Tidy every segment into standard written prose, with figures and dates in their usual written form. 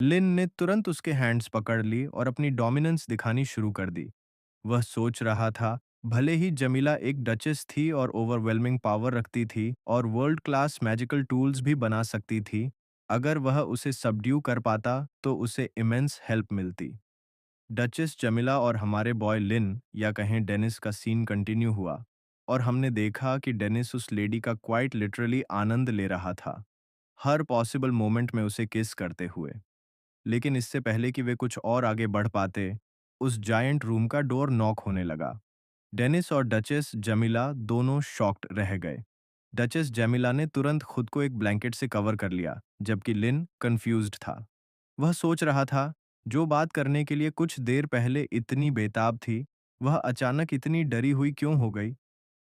लिन ने तुरंत उसके हैंड्स पकड़ ली और अपनी डोमिनेंस दिखानी शुरू कर दी। वह सोच रहा था, भले ही जमीला एक डचेस थी और ओवरवेलमिंग पावर रखती थी और वर्ल्ड क्लास मैजिकल टूल्स भी बना सकती थी, अगर वह उसे सबड्यू कर पाता तो उसे इमेंस हेल्प मिलती। डचेस जमीला और हमारे बॉय लिन या कहें डेनिस का सीन कंटिन्यू हुआ और हमने देखा कि डेनिस उस लेडी का क्वाइट लिटरली आनंद ले रहा था, हर पॉसिबल मोमेंट में उसे किस करते हुए। लेकिन इससे पहले कि वे कुछ और आगे बढ़ पाते, उस जायंट रूम का डोर नॉक होने लगा। डेनिस और डचेस जमीला दोनों शॉक्ड रह गए। डचेस जमीला ने तुरंत खुद को एक ब्लैंकेट से कवर कर लिया, जबकि लिन कंफ्यूज्ड था। वह सोच रहा था, जो बात करने के लिए कुछ देर पहले इतनी बेताब थी, वह अचानक इतनी डरी हुई क्यों हो गई।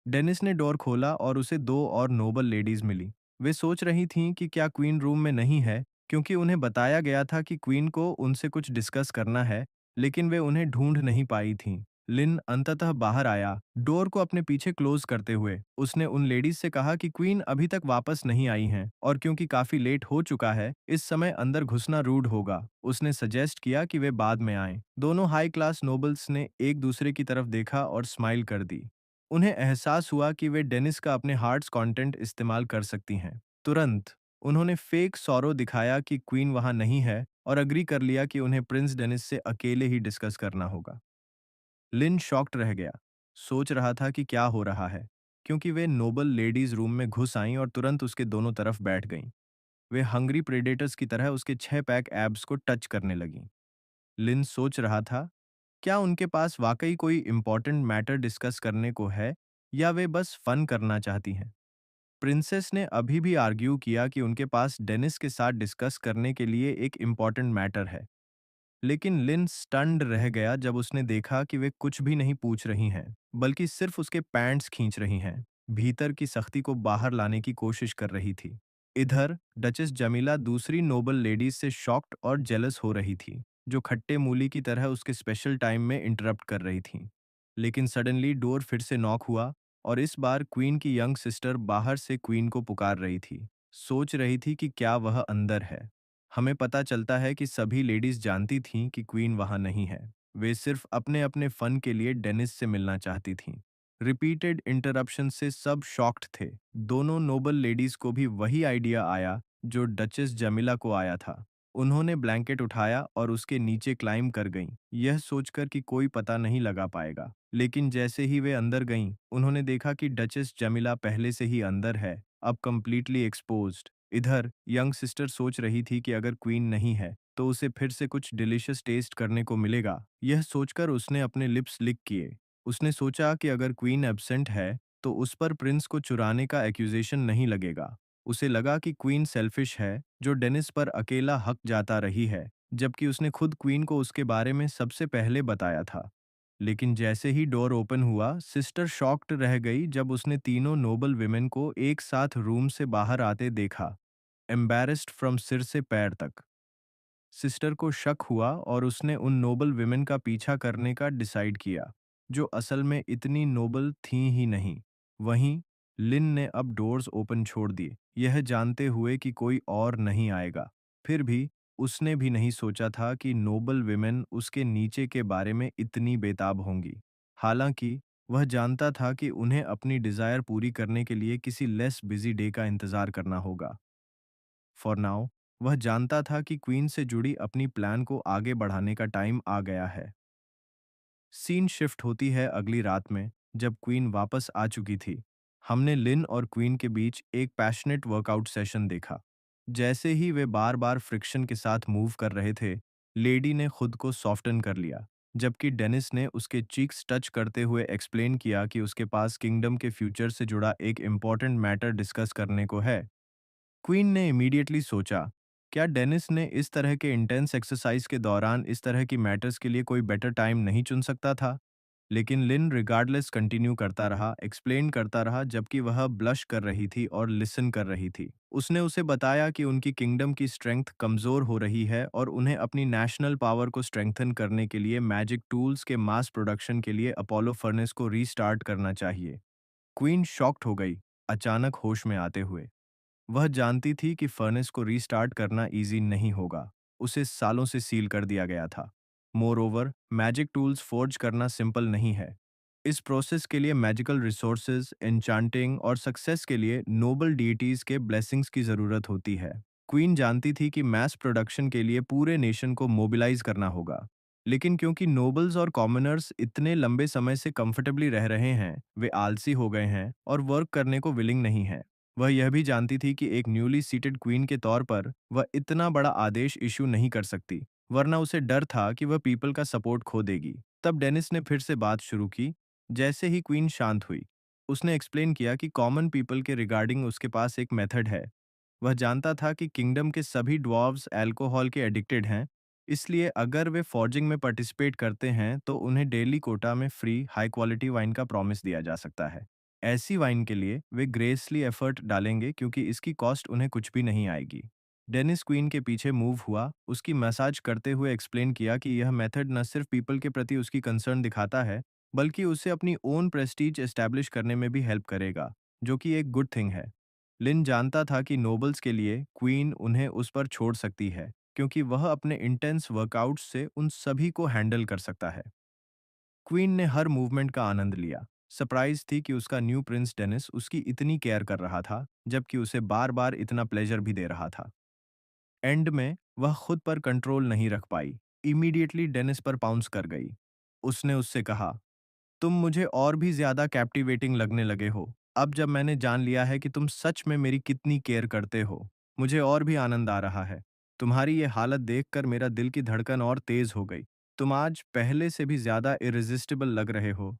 डेनिस ने डोर खोला और उसे दो और नोबल लेडीज मिली। वे सोच रही थीं कि क्या क्वीन रूम में नहीं है, क्योंकि उन्हें बताया गया था कि क्वीन को उनसे कुछ डिस्कस करना है, लेकिन वे उन्हें ढूंढ नहीं पाई थीं। लिन अंततः बाहर आया, डोर को अपने पीछे क्लोज करते हुए। उसने उन लेडीज से कहा कि क्वीन अभी तक वापस नहीं आई हैं और क्योंकि काफी लेट हो चुका है, इस समय अंदर घुसना रूड होगा। उसने सजेस्ट किया कि वे बाद में आएं। दोनों हाई क्लास नोबल्स ने एक दूसरे की तरफ देखा और स्माइल कर दी। उन्हें एहसास हुआ कि वे डेनिस का अपने हार्ट्स कंटेंट इस्तेमाल कर सकती हैं। तुरंत उन्होंने फेक सौरो दिखाया कि क्वीन वहां नहीं है और अग्री कर लिया कि उन्हें प्रिंस डेनिस से अकेले ही डिस्कस करना होगा। लिन शॉक्ड रह गया, सोच रहा था कि क्या हो रहा है, क्योंकि वे नोबल लेडीज रूम में घुस आईं और तुरंत उसके दोनों तरफ बैठ गईं। वे हंग्री प्रेडेटर्स की तरह उसके 6 पैक एब्स को टच करने लगीं। लिन सोच रहा था, क्या उनके पास वाकई कोई इंपॉर्टेंट मैटर डिस्कस करने को है या वे बस फन करना चाहती हैं। प्रिंसेस ने अभी भी आर्ग्यू किया कि उनके पास डेनिस के साथ डिस्कस करने के लिए एक इंपॉर्टेंट मैटर है, लेकिन लिन स्टन्ड रह गया जब उसने देखा कि वे कुछ भी नहीं पूछ रही हैं, बल्कि सिर्फ उसके पैंट्स खींच रही हैं, भीतर की सख्ती को बाहर लाने की कोशिश कर रही थी। इधर डचेस जमीला दूसरी नोबल लेडीज से शॉक्ड और जेलस हो रही थी, जो खट्टे मूली की तरह उसके स्पेशल टाइम में इंटरप्ट कर रही थीं। लेकिन सडनली डोर फिर से नॉक हुआ और इस बार क्वीन की यंग सिस्टर बाहर से क्वीन को पुकार रही थी, सोच रही थी कि क्या वह अंदर है। हमें पता चलता है कि सभी लेडीज जानती थीं कि क्वीन वहां नहीं है। वे सिर्फ अपने अपने फन के लिए डेनिस से मिलना चाहती थीं। रिपीटेड इंटरप्शन से सब शॉक्ड थे। दोनों नोबल लेडीज को भी वही आइडिया आया जो डचेस जमीला को आया था। उन्होंने ब्लैंकेट उठाया और उसके नीचे क्लाइम कर गईं, यह सोचकर कि कोई पता नहीं लगा पाएगा। लेकिन जैसे ही वे अंदर गईं, उन्होंने देखा कि डचेस जमीला पहले से ही अंदर है, अब कंप्लीटली एक्सपोज्ड। इधर यंग सिस्टर सोच रही थी कि अगर क्वीन नहीं है तो उसे फिर से कुछ डिलीशियस टेस्ट करने को मिलेगा। यह सोचकर उसने अपने लिप्स लिक किए। उसने सोचा कि अगर क्वीन एब्सेंट है तो उस पर प्रिंस को चुराने का एक्यूजेशन नहीं लगेगा। उसे लगा कि क्वीन सेल्फिश है, जो डेनिस पर अकेला हक जाता रही है, जबकि उसने खुद क्वीन को उसके बारे में सबसे पहले बताया था। लेकिन जैसे ही डोर ओपन हुआ, सिस्टर शॉक्ड रह गई जब उसने तीनों नोबल विमेन को एक साथ रूम से बाहर आते देखा, एम्बैरेस्ड फ्रॉम सिर से पैर तक। सिस्टर को शक हुआ और उसने उन नोबल विमेन का पीछा करने का डिसाइड किया, जो असल में इतनी नोबल थीं ही नहीं। वहीं लिन ने अब डोर्स ओपन छोड़ दिए, यह जानते हुए कि कोई और नहीं आएगा। फिर भी उसने भी नहीं सोचा था कि नोबल विमेन उसके नीचे के बारे में इतनी बेताब होंगी। हालांकि वह जानता था कि उन्हें अपनी डिजायर पूरी करने के लिए किसी लेस बिजी डे का इंतजार करना होगा। फॉर नाउ वह जानता था कि क्वीन से जुड़ी अपनी प्लान को आगे बढ़ाने का टाइम आ गया है। सीन शिफ्ट होती है अगली रात में, जब क्वीन वापस आ चुकी थी। हमने लिन और क्वीन के बीच एक पैशनेट वर्कआउट सेशन देखा। जैसे ही वे बार बार फ्रिक्शन के साथ मूव कर रहे थे, लेडी ने खुद को सॉफ्टन कर लिया, जबकि डेनिस ने उसके चीक्स टच करते हुए एक्सप्लेन किया कि उसके पास किंगडम के फ्यूचर से जुड़ा एक इम्पॉर्टेंट मैटर डिस्कस करने को है। क्वीन ने इमीडिएटली सोचा, क्या डेनिस ने इस तरह के इंटेंस एक्सरसाइज के दौरान इस तरह की मैटर्स के लिए कोई बेटर टाइम नहीं चुन सकता था। लेकिन लिन रिगार्डलेस कंटिन्यू करता रहा, एक्सप्लेन करता रहा, जबकि वह ब्लश कर रही थी और लिसन कर रही थी। उसने उसे बताया कि उनकी किंगडम की स्ट्रेंथ कमजोर हो रही है और उन्हें अपनी नेशनल पावर को स्ट्रेंथन करने के लिए मैजिक टूल्स के मास प्रोडक्शन के लिए अपोलो फर्नेस को रीस्टार्ट करना चाहिए। क्वीन शॉक्ड हो गई, अचानक होश में आते हुए। वह जानती थी कि फर्नेस को रीस्टार्ट करना इजी नहीं होगा। उसे सालों से सील कर दिया गया था। More over, magic tools forge करना सिंपल नहीं है। इस प्रोसेस के लिए मैजिकल रिसोर्सेज, एन्चांटिंग और सक्सेस के लिए नोबल डीटीज के ब्लेसिंग्स की ज़रूरत होती है। क्वीन जानती थी कि मैस प्रोडक्शन के लिए पूरे नेशन को मोबिलाइज करना होगा, लेकिन क्योंकि नोबल्स और कॉमनर्स इतने लंबे समय से कंफर्टेबली रह रहे हैं, वे आलसी हो गए हैं और वर्क करने को विलिंग नहीं है। वह यह भी जानती थी कि एक न्यूली सीटेड क्वीन के तौर पर वह इतना बड़ा आदेश इशू नहीं कर सकती, वरना उसे डर था कि वह पीपल का सपोर्ट खो देगी। तब डेनिस ने फिर से बात शुरू की। जैसे ही क्वीन शांत हुई, उसने एक्सप्लेन किया कि कॉमन पीपल के रिगार्डिंग उसके पास एक मेथड है। वह जानता था कि किंगडम के सभी ड्वार्व्स अल्कोहल के एडिक्टेड हैं, इसलिए अगर वे फॉर्जिंग में पार्टिसिपेट करते हैं तो उन्हें डेली कोटा में फ्री हाई क्वालिटी वाइन का प्रॉमिस दिया जा सकता है। ऐसी वाइन के लिए वे ग्रेसली एफर्ट डालेंगे क्योंकि इसकी कॉस्ट उन्हें कुछ भी नहीं आएगी। डेनिस क्वीन के पीछे मूव हुआ, उसकी मसाज करते हुए एक्सप्लेन किया कि यह मेथड न सिर्फ पीपल के प्रति उसकी कंसर्न दिखाता है, बल्कि उसे अपनी ओन प्रेस्टीज एस्टैब्लिश करने में भी हेल्प करेगा, जो कि एक गुड थिंग है। लिन जानता था कि नोबल्स के लिए क्वीन उन्हें उस पर छोड़ सकती है, क्योंकि वह अपने इंटेंस वर्कआउट्स से उन सभी को हैंडल कर सकता है। क्वीन ने हर मूवमेंट का आनंद लिया। सरप्राइज थी कि उसका न्यू प्रिंस डेनिस उसकी इतनी केयर कर रहा था, जबकि उसे बार बार इतना प्लेजर भी दे रहा था। एंड में वह खुद पर कंट्रोल नहीं रख पाई, इमीडिएटली डेनिस पर पाउंस कर गई। उसने उससे कहा, तुम मुझे और भी ज्यादा कैप्टिवेटिंग लगने लगे हो। अब जब मैंने जान लिया है कि तुम सच में मेरी कितनी केयर करते हो, मुझे और भी आनंद आ रहा है। तुम्हारी ये हालत देखकर मेरा दिल की धड़कन और तेज हो गई। तुम आज पहले से भी ज्यादा इरेजिस्टिबल लग रहे हो।